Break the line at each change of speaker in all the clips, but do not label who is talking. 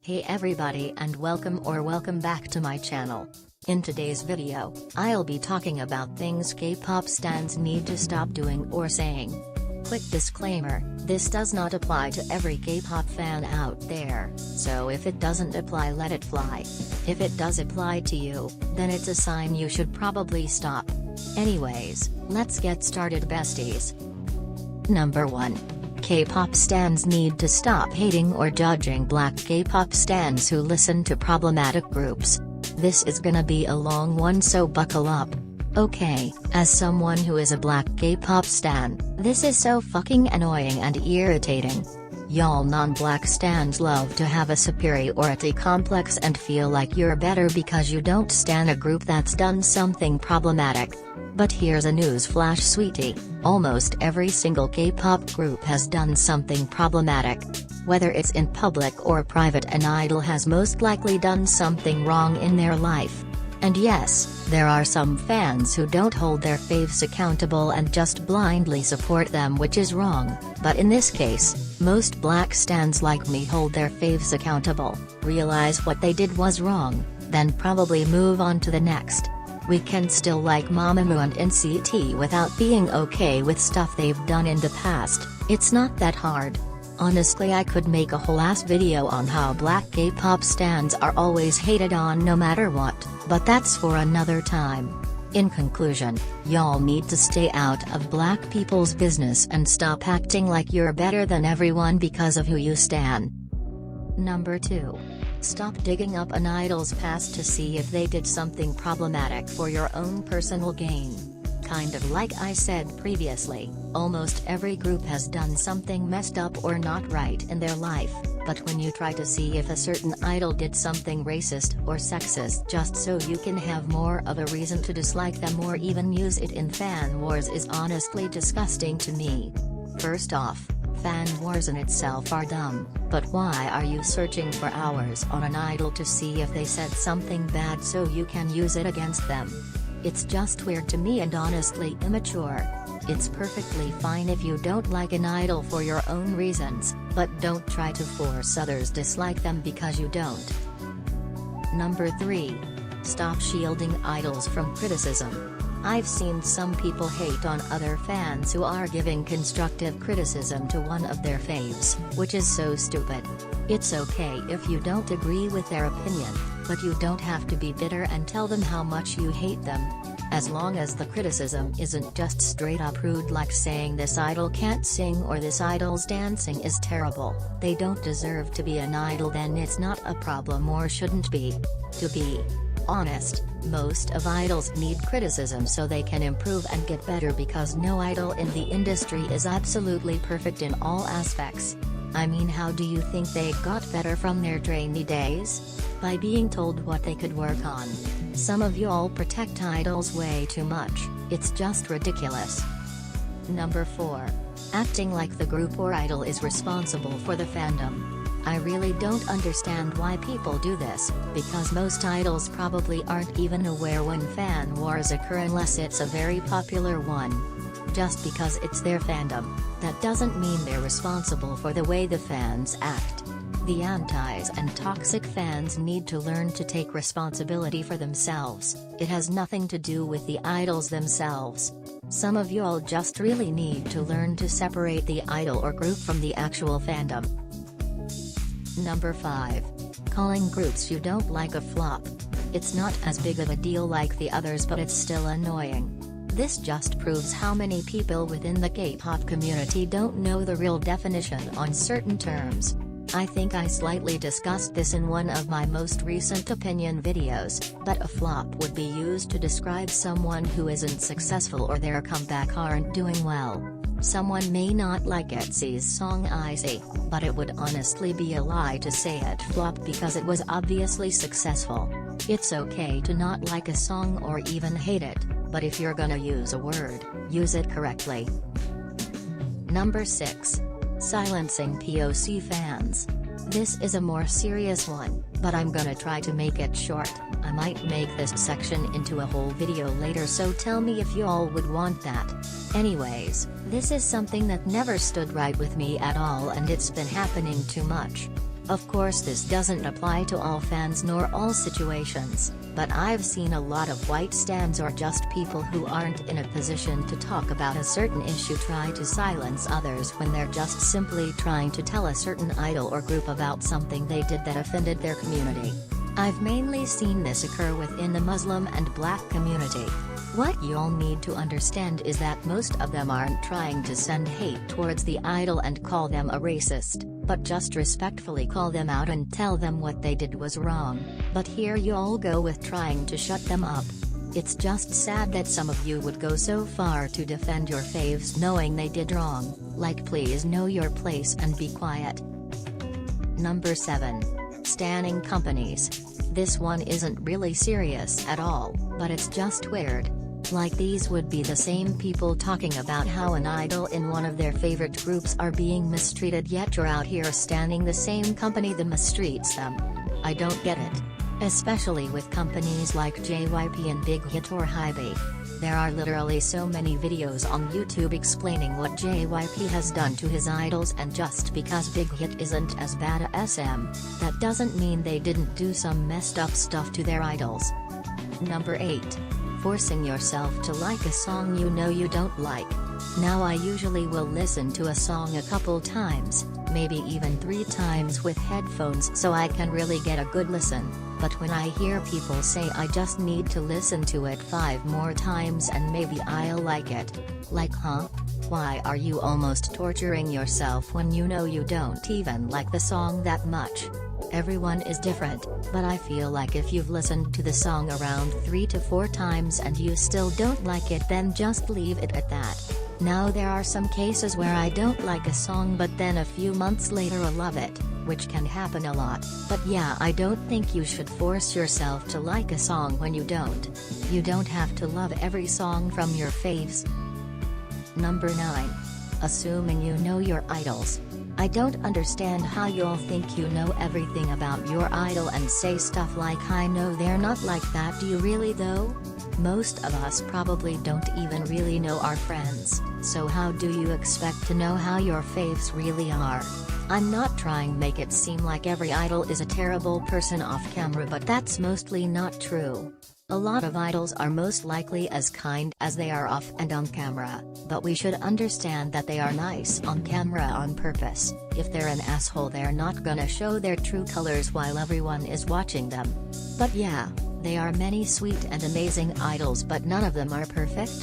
Hey everybody and welcome back to my channel. In today's video, I'll be talking about things K-pop stans need to stop doing or saying. Quick disclaimer, this does not apply to every K-pop fan out there, so if it doesn't apply, let it fly. If it does apply to you, then it's a sign you should probably stop. Anyways, let's get started, besties. Number 1. K-pop stans need to stop hating or judging black K-pop stans who listen to problematic groups. This is gonna be a long one, so buckle up. Okay, as someone who is a black K-pop stan, this is so fucking annoying and irritating. Y'all non-black stans love to have a superiority complex and feel like you're better because you don't stan a group that's done something problematic. But here's a news flash, sweetie, almost every single K-pop group has done something problematic. Whether it's in public or private, an idol has most likely done something wrong in their life. And yes, there are some fans who don't hold their faves accountable and just blindly support them, which is wrong, but in this case, most black stans like me hold their faves accountable, realize what they did was wrong, then probably move on to the next. We can still like Mamamoo and NCT without being okay with stuff they've done in the past. It's not that hard. Honestly, I could make a whole ass video on how black K-pop stans are always hated on no matter what, but that's for another time. In conclusion, y'all need to stay out of black people's business and stop acting like you're better than everyone because of who you stan. Number 2. Stop digging up an idol's past to see if they did something problematic for your own personal gain. Kind of like I said previously, almost every group has done something messed up or not right in their life, but when you try to see if a certain idol did something racist or sexist just so you can have more of a reason to dislike them or even use it in fan wars is honestly disgusting to me. First off, fan wars in itself are dumb, but why are you searching for hours on an idol to see if they said something bad so you can use it against them? It's just weird to me and honestly immature. It's perfectly fine if you don't like an idol for your own reasons, but don't try to force others dislike them because you don't. Number 3. Stop shielding idols from criticism. I've seen some people hate on other fans who are giving constructive criticism to one of their faves, which is so stupid. It's okay if you don't agree with their opinion, but you don't have to be bitter and tell them how much you hate them. As long as the criticism isn't just straight up rude, like saying this idol can't sing or this idol's dancing is terrible, they don't deserve to be an idol, then it's not a problem or shouldn't be. To be honest, most of idols need criticism so they can improve and get better, because no idol in the industry is absolutely perfect in all aspects. I mean, how do you think they got better from their trainee days? By being told what they could work on. Some of y'all protect idols way too much, it's just ridiculous. Number 4. Acting like the group or idol is responsible for the fandom. I really don't understand why people do this, because most idols probably aren't even aware when fan wars occur unless it's a very popular one. Just because it's their fandom, that doesn't mean they're responsible for the way the fans act. The antis and toxic fans need to learn to take responsibility for themselves. It has nothing to do with the idols themselves. Some of y'all just really need to learn to separate the idol or group from the actual fandom. Number 5. Calling groups you don't like a flop. It's not as big of a deal like the others, but it's still annoying. This just proves how many people within the K-pop community don't know the real definition on certain terms. I think I slightly discussed this in one of my most recent opinion videos, but a flop would be used to describe someone who isn't successful or their comeback aren't doing well. Someone may not like ITZY's song Icy, but it would honestly be a lie to say it flopped because it was obviously successful. It's okay to not like a song or even hate it, but if you're gonna use a word, use it correctly. Number 6. Silencing POC fans. This is a more serious one, but I'm gonna try to make it short. I might make this section into a whole video later, so tell me if y'all would want that. Anyways, this is something that never stood right with me at all, and it's been happening too much. Of course this doesn't apply to all fans nor all situations, but I've seen a lot of white stans or just people who aren't in a position to talk about a certain issue try to silence others when they're just simply trying to tell a certain idol or group about something they did that offended their community. I've mainly seen this occur within the Muslim and Black community. What you'll need to understand is that most of them aren't trying to send hate towards the idol and call them a racist, but just respectfully call them out and tell them what they did was wrong. But here you all go with trying to shut them up. It's just sad that some of you would go so far to defend your faves knowing they did wrong. Like, please know your place and be quiet. Number 7. Stanning companies. This one isn't really serious at all, but it's just weird. Like, these would be the same people talking about how an idol in one of their favorite groups are being mistreated, yet you're out here standing the same company that mistreats them. I don't get it. Especially with companies like JYP and Big Hit or Hybe. There are literally so many videos on YouTube explaining what JYP has done to his idols, and just because Big Hit isn't as bad as SM, that doesn't mean they didn't do some messed up stuff to their idols. Number 8. Forcing yourself to like a song you know you don't like. Now I usually will listen to a song a couple times, maybe even 3 times with headphones so I can really get a good listen, but when I hear people say I just need to listen to it 5 more times and maybe I'll like it. Like, huh? Why are you almost torturing yourself when you know you don't even like the song that much? Everyone is different, but I feel like if you've listened to the song around 3 to 4 times and you still don't like it, then just leave it at that. Now there are some cases where I don't like a song but then a few months later I love it, which can happen a lot, but yeah, I don't think you should force yourself to like a song when you don't. You don't have to love every song from your faves. Number 9. Assuming you know your idols. I don't understand how y'all think you know everything about your idol and say stuff like I know they're not like that. Do you really though? Most of us probably don't even really know our friends, so how do you expect to know how your faves really are? I'm not trying to make it seem like every idol is a terrible person off camera, but that's mostly not true. A lot of idols are most likely as kind as they are off and on camera, but we should understand that they are nice on camera on purpose. If they're an asshole, they're not gonna show their true colors while everyone is watching them. But yeah, there are many sweet and amazing idols, but none of them are perfect.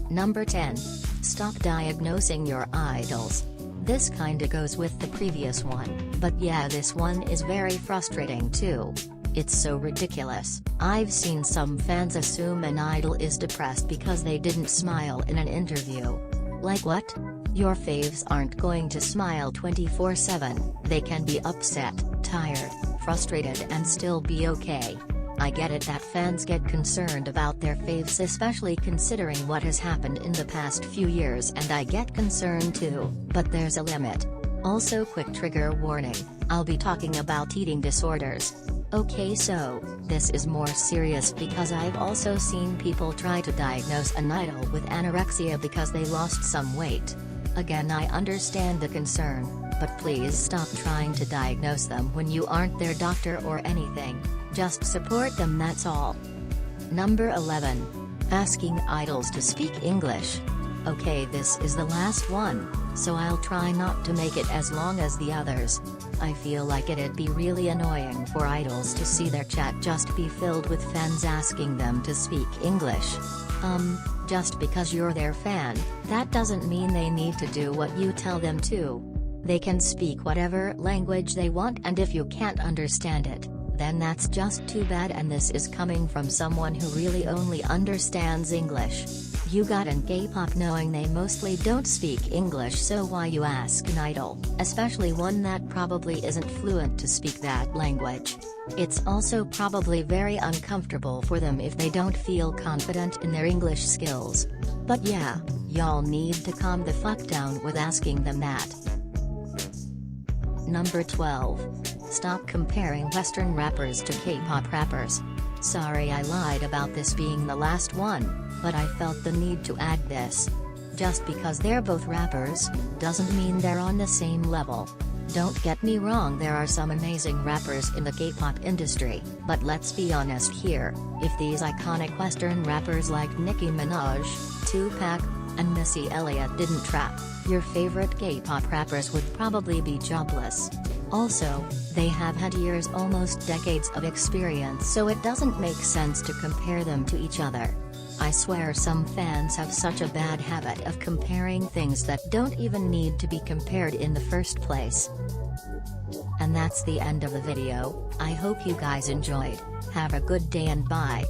Number 10. Stop diagnosing your idols. This kinda goes with the previous one, but yeah, this one is very frustrating too. It's so ridiculous. I've seen some fans assume an idol is depressed because they didn't smile in an interview. Like what? Your faves aren't going to smile 24/7, they can be upset, tired, frustrated and still be okay. I get it that fans get concerned about their faves, especially considering what has happened in the past few years, and I get concerned too, but there's a limit. Also, quick trigger warning, I'll be talking about eating disorders. Okay, so, this is more serious because I've also seen people try to diagnose an idol with anorexia because they lost some weight. Again, I understand the concern, but please stop trying to diagnose them when you aren't their doctor or anything. Just support them, that's all. Number 11. Asking idols to speak English. Okay, this is the last one, so I'll try not to make it as long as the others. I feel like it'd be really annoying for idols to see their chat just be filled with fans asking them to speak English. Just because you're their fan, that doesn't mean they need to do what you tell them to. They can speak whatever language they want, and if you can't understand it, then that's just too bad, and this is coming from someone who really only understands English. You got in K-pop knowing they mostly don't speak English, so why you ask an idol, especially one that probably isn't fluent, to speak that language? It's also probably very uncomfortable for them if they don't feel confident in their English skills. But yeah, y'all need to calm the fuck down with asking them that. Number 12. Stop comparing Western rappers to K-pop rappers. Sorry I lied about this being the last one, but I felt the need to add this. Just because they're both rappers, doesn't mean they're on the same level. Don't get me wrong, there are some amazing rappers in the K-pop industry, but let's be honest here, if these iconic Western rappers like Nicki Minaj, Tupac, and Missy Elliott didn't rap, your favorite K-pop rappers would probably be jobless. Also, they have had years, almost decades of experience, so it doesn't make sense to compare them to each other. I swear some fans have such a bad habit of comparing things that don't even need to be compared in the first place. And that's the end of the video. I hope you guys enjoyed. Have a good day and bye.